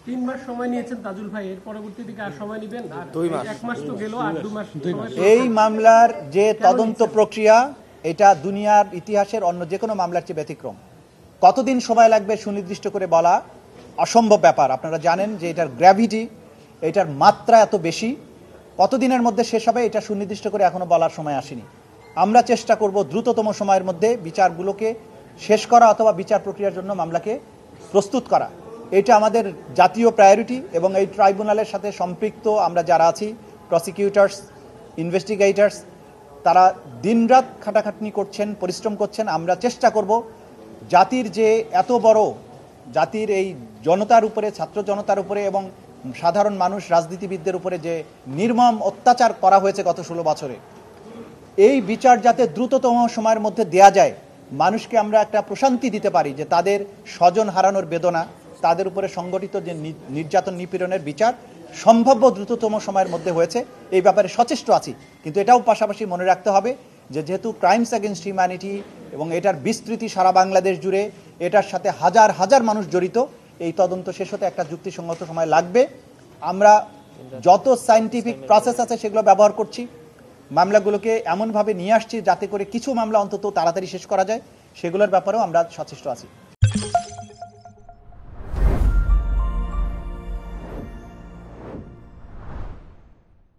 3 মাস সময় নিয়েছেন তাজুল ভাই, এর পরবর্তীতে কি আর সময় নেবেন? আর 2 মাস। 1 মাস তো গেল, আর 2 মাস সময় এই মামলার যে তদন্ত নিচ্ছেন? প্রক্রিয়া এটা দুনিয়ার ইতিহাসের অন্য যে কোনো মামলার চেয়ে ব্যতিক্রম। কতদিন সময় লাগবে সুনির্দিষ্ট করে বলা অসম্ভব ব্যাপার। আপনারা জানেন যে এটার গ্র্যাভিটি, এটার মাত্রা এত বেশি, কতদিনের মধ্যে শেষ হবে এটা সুনির্দিষ্ট করে এখনো বলার সময় আসেনি। আমরা চেষ্টা করব দ্রুততম সময়ের মধ্যে বিচারগুলোকে শেষ করা অথবা বিচার প্রক্রিয়ার জন্য মামলাকে প্রস্তুত করা। এটা আমাদের জাতীয় প্রায়োরিটি এবং এই ট্রাইব্যুনালের সাথে সম্পৃক্ত আমরা যারা আছি, প্রসিকিউটার্স, ইনভেস্টিগেটর্স, তারা দিনরাত খাটাখাটনি করছেন, পরিশ্রম করছেন। আমরা চেষ্টা করব জাতির যে এত বড়, জাতির এই জনতার উপরে, ছাত্র জনতার উপরে এবং সাধারণ মানুষ, রাজনীতিবিদদের উপরে যে নির্মম অত্যাচার করা হয়েছে গত 16 বছরে, এই বিচার যাতে দ্রুততম সময়ের মধ্যে দেয়া যায়, মানুষকে আমরা একটা প্রশান্তি দিতে পারি যে তাদের স্বজন হারানোর বেদনা, তাদের উপরে সংগঠিত যে নির্যাতন নিপীড়নের বিচার সম্ভাব্য দ্রুততম সময়ের মধ্যে হয়েছে, এই ব্যাপারে সচেষ্ট আছি। কিন্তু এটাও পাশাপাশি মনে রাখতে হবে যে যেহেতু ক্রাইমস অ্যাগেনস্ট হিউম্যানিটি এবং এটার বিস্তৃতি সারা বাংলাদেশ জুড়ে, এটার সাথে হাজার হাজার মানুষ জড়িত, এই তদন্ত শেষ হতে একটা যুক্তিসঙ্গত সময় লাগবে। আমরা যত সায়েন্টিফিক প্রসেস আছে সেগুলো ব্যবহার করছি, মামলাগুলোকে এমনভাবে নিয়ে আসছি যাতে করে কিছু মামলা অন্তত তাড়াতাড়ি শেষ করা যায়, সেগুলোর ব্যাপারেও আমরা সচেষ্ট আছি।